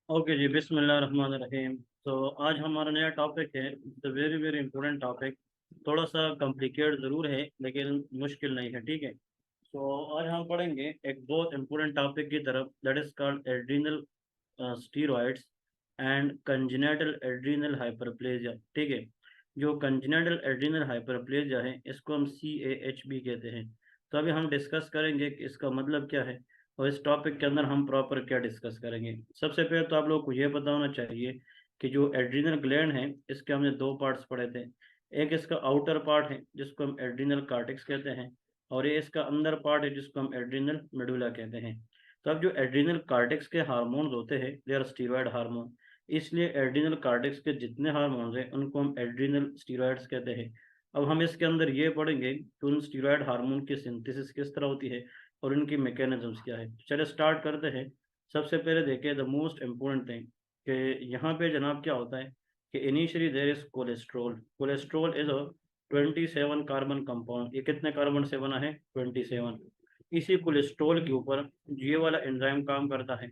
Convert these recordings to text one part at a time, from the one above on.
Okay जी, बिस्मिल्लाहिर्रहमानिर्रहीम। तो आज हमारा नया टॉपिक है, the very very important topic. थोड़ा सा कॉम्प्लिकेट ज़रूर है लेकिन मुश्किल नहीं है, ठीक है। तो आज हम पढ़ेंगे एक बहुत इंपॉर्टेंट टॉपिक की तरफ, that is called adrenal steroids and congenital adrenal hyperplasia, ठीक है। जो कंजेनिटल एड्रीनल हाइपरप्लेजिया है इसको हम CAHB कहते हैं। तो अभी हम डिस्कस करेंगे कि इसका मतलब क्या है और इस टॉपिक के अंदर हम प्रॉपर क्या डिस्कस करेंगे। सबसे पहले तो आप लोगों को ये पता होना चाहिए कि जो एड्रीनल ग्लैंड है इसके हमने दो पार्ट्स पढ़े थे। एक इसका आउटर पार्ट है जिसको हम एड्रीनल कार्टेक्स कहते हैं, और ये इसका अंदर पार्ट है जिसको हम एड्रीनल मेडुला कहते हैं। तो अब जो एड्रीनल कार्टेक्स के हार्मोन्स होते हैं दे आर स्टीरॉयड हार्मोन, इसलिए एड्रीनल कार्टेक्स के जितने हार्मोन्स हैं उनको हम एड्रीनल स्टीरॉयड्स कहते हैं। अब हम इसके अंदर ये पढ़ेंगे कि उन स्टीरॉयड हार्मोन की सिंथेसिस किस तरह होती है और इनकी मैकेनिज्म्स क्या है। चलिए स्टार्ट करते हैं। सबसे पहले देखिए द मोस्ट इम्पोर्टेंट थिंग कि यहाँ पे जनाब क्या होता है कि initially there is cholesterol. Cholesterol is a 27 carbon compound. ये कितने कार्बन से बना है? 27। इसी कोलेस्ट्रॉल के ऊपर ये वाला एंजाइम काम करता है,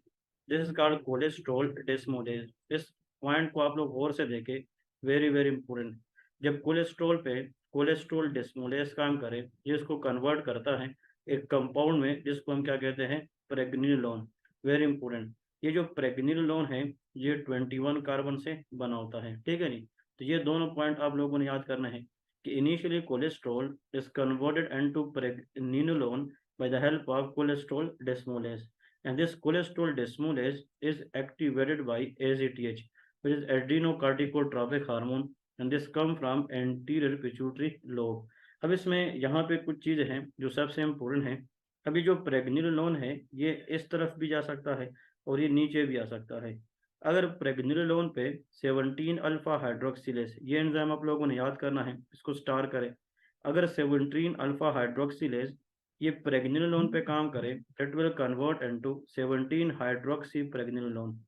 दिस इज कॉल्ड कोलेस्ट्रॉल डिस्मोलेज। इस पॉइंट को आप लोग गौर से देखें, वेरी वेरी इंपॉर्टेंट। जब कोलेस्ट्रॉल पे कोलेस्ट्रॉल डिस्मोलेज काम करे, ये इसको कन्वर्ट करता है एक कंपाउंड में जिसको हम क्या कहते हैं? प्रेग्निलोन। Very important. ये जो प्रेग्निलोन है ये 21 कार्बन से बना होता है, ठीक है नहीं। तो ये दोनों पॉइंट आप लोगों ने याद करना है कि initially cholesterol is converted into pregnenolone by the help of cholesterol desmolase, and this cholesterol desmolase is activated by ACTH, which is adrenocorticotropic hormone, and this come from anterior pituitary lobe. अब इसमें यहाँ पे कुछ चीज़ें हैं जो सबसे important है। अभी जो प्रेग्निलोन है ये इस तरफ भी जा सकता है और ये नीचे भी आ सकता है। अगर प्रेग्निलोन पे 17 अल्फा हाइड्रोक्सिलेस, ये एंजाइम आप लोगों ने याद करना है, इसको स्टार करें। अगर 17 अल्फा हाइड्रोक्सिलेस ये प्रेग्निलोन पे काम करे, it will convert into 17 hydroxy pregnenolone.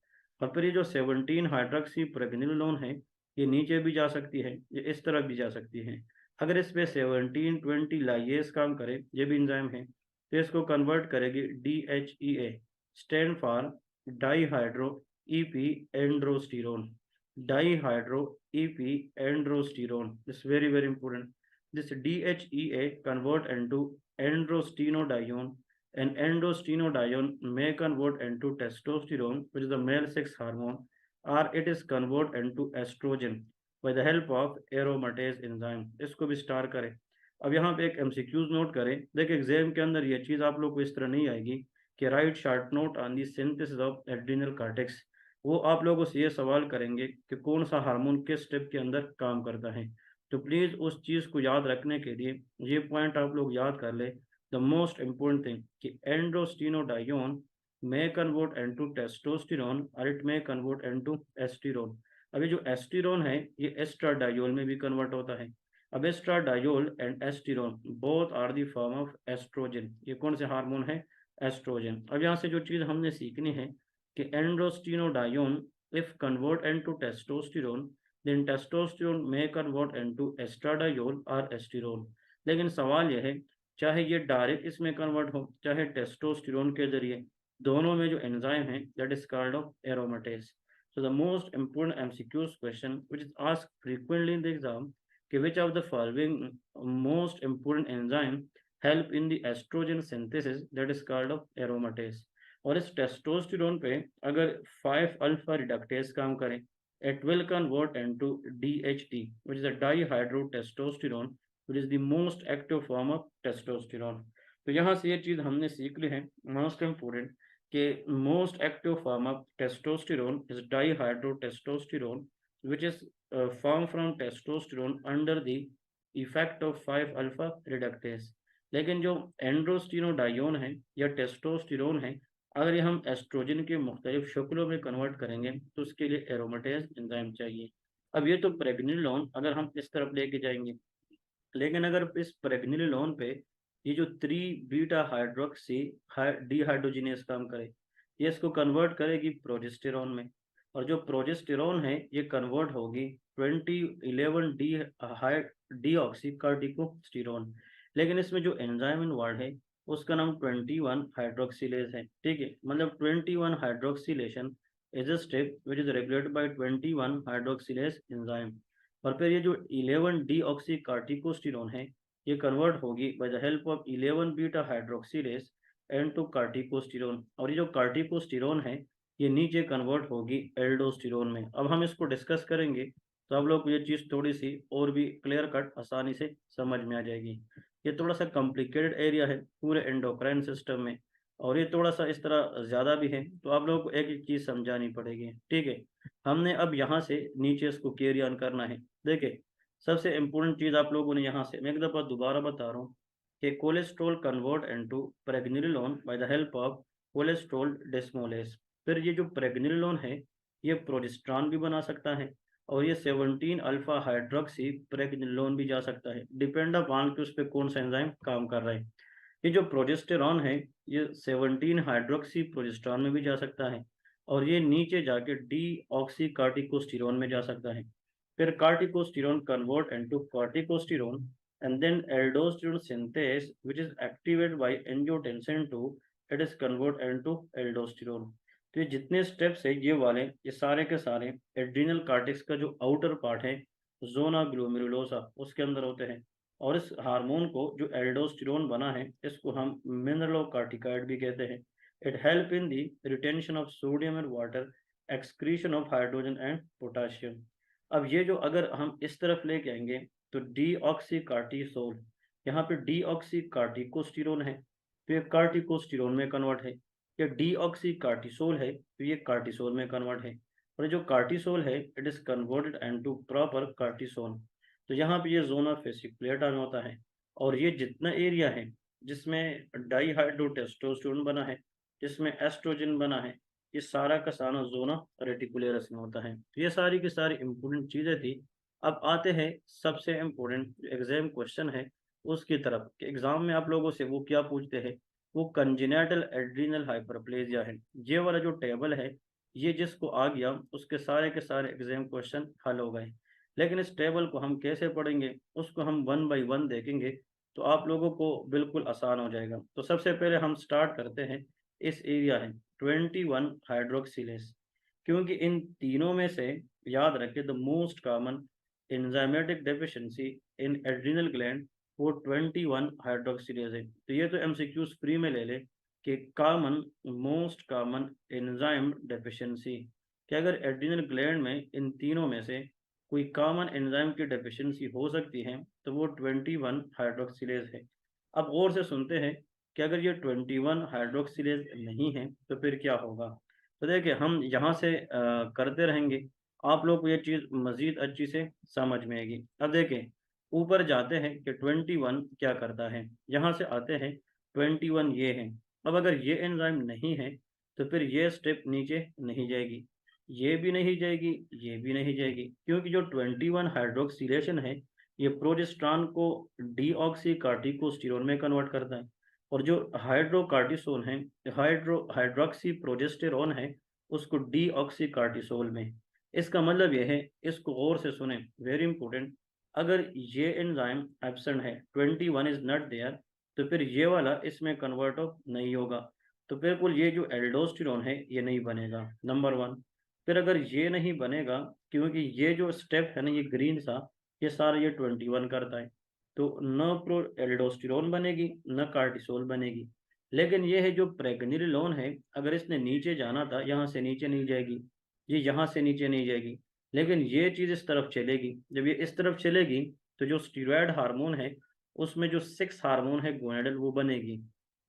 और फिर ये जो 17 हाइड्रोक्सी प्रेग्निलोन है ये नीचे भी जा सकती है, ये इस तरफ भी जा सकती है। अगर इस पे 1720 लाइएस काम करे, ये भी इंजाइम है, तो इसको कन्वर्ट करेगी DHEA, stand for dehydroepiandrosterone. Dehydroepiandrosterone is very very important. This DHEA convert into androstenedione, and androstenedione may convert into testosterone, which is the male sex hormone, or it is convert into estrogen by the help of aromatase enzyme। इसको भी star करें। अब यहाँ पे एक MCQs note करें। देखिए exam के अंदर ये चीज़ आप लोग को इस तरह नहीं आएगी कि right short note on the synthesis of adrenal cortex. वो आप लोगों से ये सवाल करेंगे कि कौन सा हार्मोन किस स्टेप के अंदर काम करता है। तो प्लीज़ उस चीज़ को याद रखने के लिए ये पॉइंट आप लोग याद कर ले। द मोस्ट इम्पोर्टेंट थिंग कि एंड्रोस्टिनोडायोन may convert into टेस्टोस्टेरोन और इट may convert into एस्टिरोन। अभी जो एस्टिरोन है ये एस्ट्राडायोल में भी कन्वर्ट होता है। अब estradiol and estrone both are the form of estrogen. ये कौन से हार्मोन है? एस्ट्रोजन। अब यहाँ से जो चीज़ हमने सीखनी है कि androstenedione if convert into testosterone, then testosterone may convert into estradiol और एस्टिरोल। लेकिन सवाल यह है, चाहे ये डायरेक्ट इसमें कन्वर्ट हो चाहे टेस्टोस्टेरोन के जरिए, दोनों में जो एंजाइम है that is called of aromatase. So the most important MCQs question which is asked frequently in the exam कि which of the following most important enzyme help in the estrogen synthesis, that is called of aromatase। और इस testosterone पे अगर 5 alpha reductase काम करें, it will convert into DHT, which is a dihydrotestosterone, which is the most active form of testosterone। तो यहाँ से ये चीज़ हमने सीख ली है, मोस्ट इम्पोर्टेंट, कि most active form of testosterone is dihydrotestosterone, which is formed from testosterone under the effect of 5 alpha reductase. लेकिन जो एंड्रोस्टिनोडायोन है या टेस्टोस्टेरोन है, अगर ये हम एस्ट्रोजन के मुख्तलिफ शक्लों में कन्वर्ट करेंगे तो उसके लिए एरोमेटेज एंजाइम चाहिए। अब ये तो प्रेग्निलोन अगर हम इस तरफ लेके जाएंगे, लेकिन अगर इस प्रेग्निलोन पे ये जो 3 बीटा हाइड्रोक्सी डिहाइड्रोजिनेस काम करे, ये इसको कन्वर्ट करेगी प्रोजेस्टेरॉन में, और जो प्रोजेस्टेरॉन है ये कन्वर्ट होगी 2011 डी ऑक्सी कार्टिकोस्टेरोन। लेकिन इसमें जो एंजाइम इन्वॉल्व है उसका नाम 21 हाइड्रोक्सिलेज है, ठीक है। मतलब 21 hydroxylation is a step which is regulated by 21 hydroxylase enzyme. और फिर ये जो 11 डीऑक्सी कार्टिकोस्टेरोन है, ये कन्वर्ट होगी by the help of 11 beta hydroxylase and to corticosterone. और ये जो कार्टिकोस्टेरोन है, ये नीचे कन्वर्ट होगी एल्डोस्टेरोन में। अब हम इसको डिस्कस करेंगे तो आप लोग को ये चीज़ थोड़ी सी और भी क्लियर कट आसानी से समझ में आ जाएगी। ये थोड़ा सा कॉम्प्लिकेटेड एरिया है पूरे एंडोक्राइन सिस्टम में, और ये थोड़ा सा इस तरह ज़्यादा भी है, तो आप लोगों को एक एक चीज़ समझानी पड़ेगी, ठीक है। हमने अब यहाँ से नीचे इसको कैरी ऑन करना है। देखिए, सबसे इम्पोर्टेंट चीज़ आप लोगों ने यहाँ से, मैं एक दफ़ा दोबारा बता रहा हूँ कि cholesterol convert into pregnenolone by the help of cholesterol desmolase. फिर ये जो प्रेग्निलोन है, ये प्रोजेस्टेरॉन भी बना सकता है, और ये 17 अल्फा हाइड्रोक्सी प्रेग्निलोन भी जा सकता है, डिपेंड अपॉन कि उस पर कौन सा एंजाइम काम कर रहा है। ये जो प्रोजेस्टेरॉन है, ये 17 हाइड्रोक्सी प्रोजेस्टेरॉन में भी जा सकता है, और ये नीचे जाके डी ऑक्सी कार्टिकोस्टेरोन में जा सकता है। फिर corticosterone convert into corticosterone and then aldosterone synthase which is activated by angiotensin 2, it is convert into aldosterone। तो ये जितने स्टेप्स है ये वाले, ये सारे के सारे एड्रिनल कार्टेक्स का जो आउटर पार्ट है, जोना ग्लोमेरुलोसा, उसके अंदर होते हैं। और इस हार्मोन को जो एल्डोस्टेरोन बना है, इसको हम मिनरलोकार्टिकाइड भी कहते हैं। It help in the retention of sodium and water, excretion of hydrogen and potassium. अब ये जो अगर हम इस तरफ लेके आएंगे तो डीऑक्सी कार्टिसोल, यहाँ पे डीऑक्सी कार्टिकोस्टेरोन है तो ये कार्टिकोस्टेरोन में कन्वर्ट है। ये डीऑक्सी कार्टिसोल है तो ये कार्टिसोल में कन्वर्ट है। और जो कार्टिसोल है, it is converted into proper cortisone. तो यहाँ पे ये जोना फेसिकुलेटा में होता है। और ये जितना एरिया है जिसमें डाईहाइड्रोटेस्टोस्टेरोन बना है, जिसमें एस्ट्रोजन बना है, ये सारा का सारा जोना रेटिकुलरस में होता है। तो ये सारी की सारी इंपॉर्टेंट चीज़ें थी। अब आते हैं सबसे इम्पोर्टेंट एग्जाम क्वेश्चन है उसकी तरफ, कि एग्जाम में आप लोगों से वो क्या पूछते हैं। वो कंजेनिटल एड्रीनल हाइपरप्लेजिया है। ये वाला जो टेबल है, ये जिसको आ गया उसके सारे के सारे एग्जाम क्वेश्चन हल हो गए। लेकिन इस टेबल को हम कैसे पढ़ेंगे, उसको हम वन बाई वन देखेंगे तो आप लोगों को बिल्कुल आसान हो जाएगा। तो सबसे पहले हम स्टार्ट करते हैं, इस एरिया है 21 हाइड्रोक्सिलेस। क्योंकि इन तीनों में से याद रखें, the most common enzymatic deficiency in adrenal gland वो 21 हाइड्रोक्सिलेज है। तो ये तो एमसीक्यूज फ्री में ले ले कि common, most common enzyme deficiency, कि अगर एड्रिनल ग्लैंड में इन तीनों में से कोई कॉमन एंजाइम की डेफिशिएंसी हो सकती है तो वो 21 हाइड्रोक्सिलेज है। अब गौर से सुनते हैं कि अगर ये 21 हाइड्रोक्सिलेज नहीं है तो फिर क्या होगा। तो देखिए, हम यहाँ से करते रहेंगे, आप लोग को ये चीज़ मज़ीद अच्छी से समझ में आएगी। अब देखें, ऊपर जाते हैं कि 21 क्या करता है, यहाँ से आते हैं 21 ये है। अब अगर ये एंजाइम नहीं है तो फिर ये स्टेप नीचे नहीं जाएगी, ये भी नहीं जाएगी, ये भी नहीं जाएगी, क्योंकि जो 21 हाइड्रोक्सिलेशन है, ये प्रोजेस्टेरॉन को डीऑक्सी कार्टिकोस्टेरोन में कन्वर्ट करता है। और जो हाइड्रोकार्टिसोन है, हाइड्रोक्सी प्रोजेस्टेरोन है, उसको डीऑक्सी कार्टिसोल में। इसका मतलब यह है, इसको गौर से सुने, वेरी इंपॉर्टेंट। अगर ये एंजाइम एब्सेंट है, 21 इज नॉट देयर, तो फिर ये वाला इसमें कन्वर्ट नहीं होगा। तो बिल्कुल ये जो एल्डोस्टेरोन है ये नहीं बनेगा, नंबर वन। फिर अगर ये नहीं बनेगा, क्योंकि ये जो स्टेप है ना, ये ग्रीन सा, ये सारा ये 21 करता है, तो न प्रो एल्डोस्टेरोन बनेगी न कार्टिसोल बनेगी। लेकिन ये है जो प्रेग्निलोन है, अगर इसने नीचे जाना था, यहाँ से नीचे नहीं जाएगी, ये यहाँ से नीचे नहीं जाएगी, लेकिन ये चीज़ इस तरफ चलेगी। जब ये इस तरफ चलेगी तो जो स्टीरॉयड हार्मोन है, उसमें जो 6 हार्मोन है गोनेडल, वो बनेगी।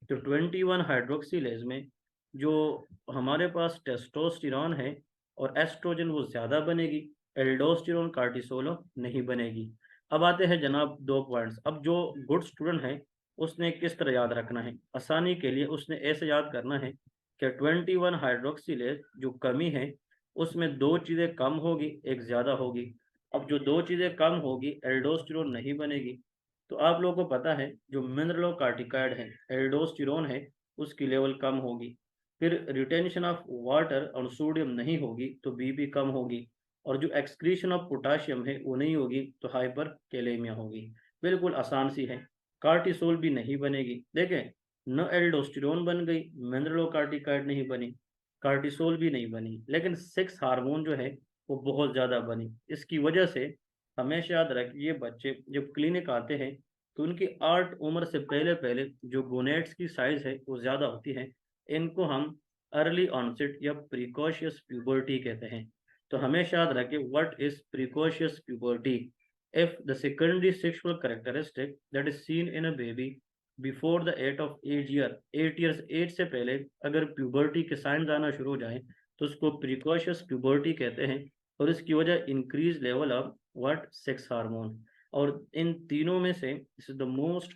तो 21 हाइड्रोक्सीलेज में जो हमारे पास टेस्टोस्टेरोन है और एस्ट्रोजन, वो ज़्यादा बनेगी, एल्डोस्टेरोन कार्टिसोल नहीं बनेगी। अब आते हैं जनाब 2 पॉइंट्स। अब जो गुड स्टूडेंट है उसने किस तरह याद रखना है, आसानी के लिए उसने ऐसे याद करना है कि 21 हाइड्रोक्सीलेज जो कमी है, उसमें 2 चीज़ें कम होगी, एक ज़्यादा होगी। अब जो 2 चीज़ें कम होगी, एल्डोस्टेरोन नहीं बनेगी। तो आप लोगों को पता है जो मिनरलोकार्टिकाइड है, एल्डोस्टेरोन है, उसकी लेवल कम होगी। फिर रिटेंशन ऑफ वाटर और सोडियम नहीं होगी तो बीपी कम होगी। और जो एक्सक्रीशन ऑफ पोटाशियम है वो नहीं होगी तो हाइपर कैलेमिया होगी। बिल्कुल आसान सी है। कार्टिसोल भी नहीं बनेगी। देखें, न एल्डोस्टेरोन बन गई, मिनरलोकार्टिकाइड नहीं बनी, कार्टिसोल भी नहीं बनी, लेकिन सेक्स हार्मोन जो है वो बहुत ज़्यादा बनी। इसकी वजह से हमेशा याद रखिए, ये बच्चे जब क्लिनिक आते हैं तो उनकी 8 उम्र से पहले पहले जो गोनेट्स की साइज़ है वो ज़्यादा होती है। इनको हम अर्ली ऑनसेट या प्रिकॉशियस प्यूबर्टी कहते हैं। तो हमेशा याद रखें, what is precocious puberty? If the secondary sexual characteristic that is seen in a baby before the eight of age year, 8 years age से पहले अगर प्यूबर्टी के साइंस आना शुरू हो जाएं तो उसको प्रिकॉशियस प्यूबर्टी कहते हैं। और इसकी वजह increase level of what sex hormone. और इन तीनों में से this is the most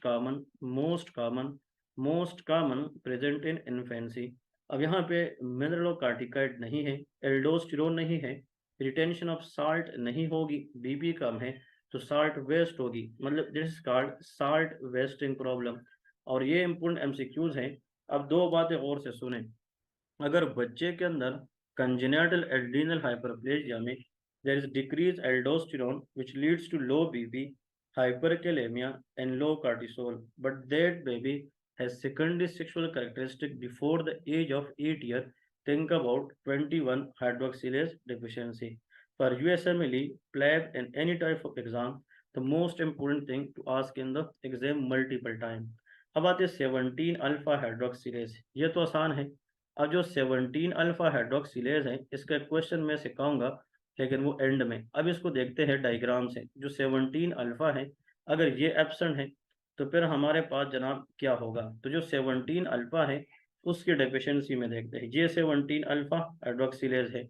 common present in infancy. अब यहाँ पे मिनरलोकार्टिकाइड नहीं है, एल्डोस्टेरोन नहीं है, रिटेंशन ऑफ साल्ट नहीं होगी, बीपी कम है तो साल्ट वेस्ट होगी, मतलब this is called salt wasting problem. और ये इंपॉर्टेंट एमसीक्यूज हैं। अब दो बातें और से सुने। अगर बच्चे के अंदर कंजेनिटल एड्रीनल हाइपरप्लेजिया में there is decrease aldosterone which leads to low BP, hyperkalemia and low cortisol, but that baby has secondary sexual characteristic before the age of 8 year, think about 21 hydroxylase deficiency. For USMLE, PLAB and any type of exam, the most important thing to ask in the exam multiple time. अब आते 17 alpha hydroxylase, ये तो आसान है। अब जो 17 alpha hydroxylase है इसका क्वेश्चन मैं सिखाऊंगा, लेकिन वो एंड में। अब इसको देखते हैं डायग्राम से। जो 17 अल्फा है, अगर ये एब्सेंट है तो फिर हमारे पास जनाब क्या होगा? तो जो 17 अल्फा है उसकी डेफिशिएंसी में देखते हैं। ये 17 अल्फा हाइड्रोक्सीलेज है,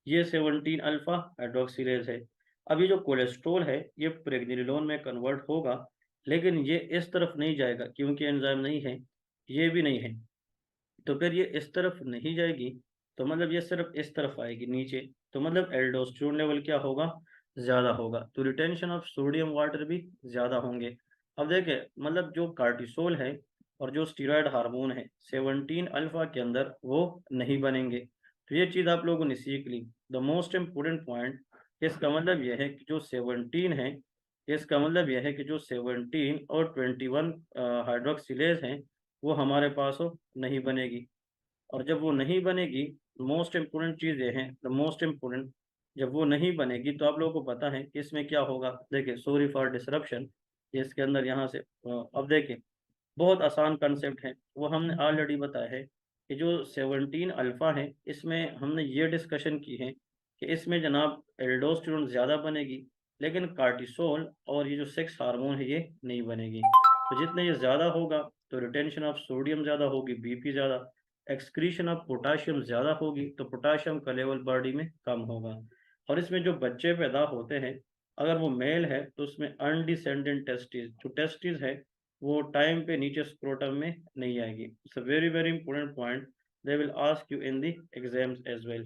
ये 17 अल्फा हाइड्रोक्सीलेज है। अब ये जो कोलेस्ट्रॉल है ये प्रेग्निलोन में कन्वर्ट होगा, लेकिन ये इस तरफ नहीं जाएगा क्योंकि एंजाइम नहीं है, ये भी नहीं है। तो फिर ये इस तरफ नहीं जाएगी, तो मतलब ये सिर्फ इस तरफ आएगी नीचे, तो मतलब एल्डोस्टेरोन लेवल क्या होगा? ज़्यादा होगा। तो रिटेंशन ऑफ सोडियम वाटर भी ज़्यादा होंगे। अब देखें, मतलब जो कार्टिसोल है और जो स्टीरॉयड हार्मोन है 17 अल्फा के अंदर वो नहीं बनेंगे। तो ये चीज़ आप लोगों ने सीख ली। द मोस्ट इम्पोर्टेंट पॉइंट, इसका मतलब यह है कि जो 17 है, इसका मतलब यह है कि जो 17 और 21 हाइड्रोक्सिलेज हैं वो हमारे पास हो नहीं बनेगी। और जब वो नहीं बनेगी, मोस्ट इम्पोर्टेंट चीज़ ये है, द मोस्ट इम्पोर्टेंट, जब वो नहीं बनेगी तो आप लोगों को पता है कि इसमें क्या होगा। देखिए, सॉरी फॉर डिसरप्शन, इसके अंदर यहाँ से अब देखिए, बहुत आसान कंसेप्ट है, वो हमने ऑलरेडी बताया है कि जो 17 अल्फा है इसमें हमने ये डिस्कशन की है कि इसमें जनाब एल्डोस्टेरोन ज़्यादा बनेगी, लेकिन कार्टिसोल और ये जो सेक्स हार्मोन है ये नहीं बनेगी। तो जितना ये ज़्यादा होगा तो रिटेंशन ऑफ सोडियम ज़्यादा होगी, बीपी ज़्यादा, एक्सक्रीशन ऑफ पोटाशियम ज़्यादा होगी तो पोटाशियम का लेवल बॉडी में कम होगा। और इसमें जो बच्चे पैदा होते हैं, अगर वो मेल है तो उसमें अनडिसेंडेंट टेस्टिस, जो टेस्टिस है वो टाइम पे नीचे स्क्रोटम में नहीं आएगी। It's a very very important point, they will ask you in the exams as well.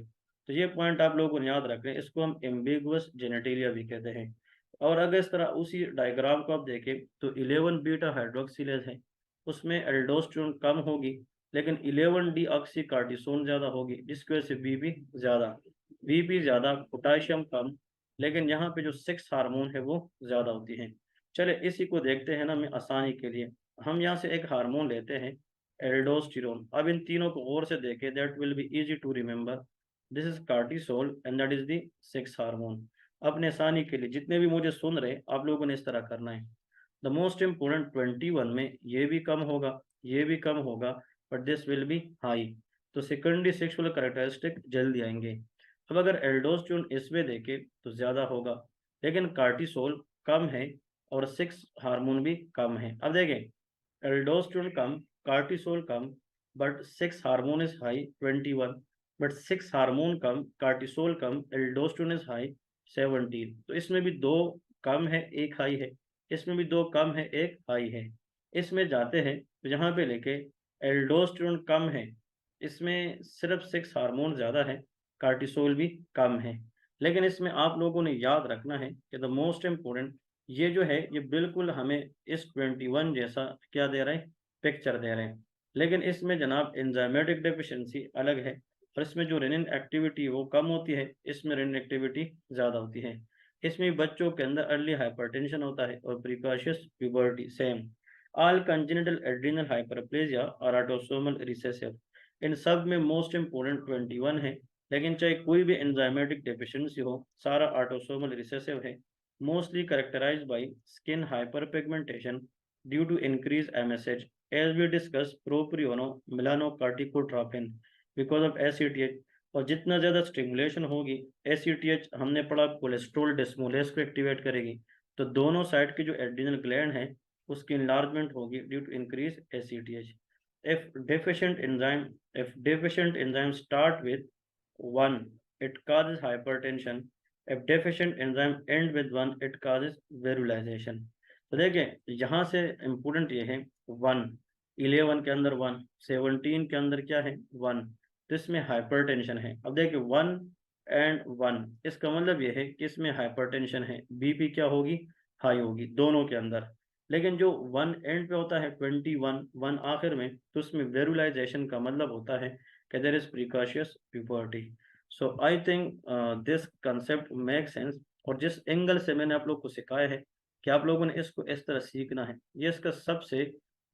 तो ये पॉइंट आप लोगों को याद रखें, इसको हम एम्बिगुअस जेनेटिलिया भी कहते हैं। और अगर इस तरह उसी डायग्राम को आप देखें तो 11 बीटा हाइड्रोक्सिलेज है, उसमें एल्डोस्टेरोन कम होगी, लेकिन 11 डी ऑक्सी कार्टिसोन ज़्यादा होगी, जिसकी वजह से बीपी ज़्यादा, पोटाशियम कम, लेकिन यहाँ पे जो सेक्स हार्मोन है वो ज़्यादा होती है। चले इसी को देखते हैं ना, मैं आसानी के लिए हम यहाँ से एक हार्मोन लेते हैं एल्डोस्टेरोन। अब इन तीनों को और से देखें, that will be easy to remember. This is cortisol and that is the sex hormone. अपने आसानी के लिए जितने भी मुझे सुन रहे आप लोगों ने इस तरह करना है। द मोस्ट इम्पोर्टेंट 21 में ये भी कम होगा, ये भी कम होगा, but this will be high. तो सेकेंडरी सेक्सुअल कैरेक्टरिस्टिक जल्दी आएंगे। अब अगर एल्डोस्टेरोन इसमें देखें तो ज़्यादा होगा, लेकिन कार्टिसोल कम है और सेक्स हार्मोन भी कम है। अब देखें, aldosterone come, cortisol come, but sex hormone is high 21, but sex hormone come, cortisol come, aldosterone is high 17। तो इसमें भी दो कम है एक हाई है, इसमें भी दो कम है एक हाई है। इसमें जाते हैं तो यहाँ पे लेके एल्डोस्टेरोन कम है, इसमें सिर्फ सेक्स हार्मोन ज़्यादा है, कार्टिसोल भी कम है। लेकिन इसमें आप लोगों ने याद रखना है कि द मोस्ट इम्पोर्टेंट, ये जो है ये बिल्कुल हमें इस 21 जैसा क्या दे रहे हैं, पिक्चर दे रहे हैं। लेकिन इसमें जनाब एंजाइमेटिक डेफिशिएंसी अलग है, और इसमें जो रेनिन एक्टिविटी वो कम होती है, इसमें रेनिन एक्टिविटी ज़्यादा होती है। इसमें बच्चों के अंदर अर्ली हाइपरटेंशन होता है और precocious puberty same. All congenital adrenal hyperplasia और ऑटोसोमल रिसेसिव। इन सब में मोस्ट इम्पोर्टेंट 21 है, लेकिन चाहे कोई भी एंजाइमेटिक डेफिशिएंसी हो, सारा ऑटोसोमल रिसेसिव है, mostly characterised by skin hyperpigmentation due to increase MSH as we discuss proopiomelanocorticotropin because of ACTH. और जितना ज़्यादा स्टिमुलेशन होगी, एसीटीएच हमने पढ़ा कोलेस्ट्रॉल डिस्मोलेस को एक्टिवेट करेगी, तो दोनों साइड की जो एड्रिनल ग्लैंड है उसकी इनलार्जमेंट होगी due to increase ACTH. if deficient enzyme if deficient enzyme start with 1, it causes hypertension. if deficient enzyme end with 1, it causes virilization। तो देखें यहाँ से इम्पोर्टेंट ये है 1, 11 के अंदर 1, 17 के अंदर क्या है 1, तो इसमें हाइपरटेंशन है। अब देखिए 1 एंड 1, इसका मतलब ये है कि इसमें हाइपरटेंशन है, बीपी क्या होगी, हाई होगी दोनों के अंदर। लेकिन जो 1 एंड पे होता है 21, 1 आखिर में, तो उसमें वेरुलाइजेशन का मतलब होता है कि there is precocious puberty. So I think this concept make sense. और जिस एंगल से मैंने आप लोग को सिखाया है कि आप लोगों ने इसको इस तरह सीखना है, ये इसका सबसे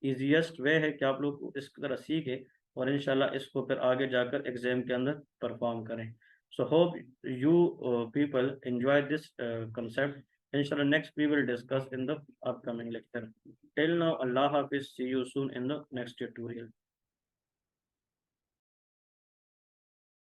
ईजीएस्ट वे है कि आप लोग को इस तरह सीखे और इंशाल्लाह इसको फिर आगे जाकर एग्जाम के अंदर परफॉर्म करें। So hope you people enjoy this concept. Inshallah, next we will discuss in the upcoming lecture. Till now, Allah Hafiz. See you soon in the next tutorial.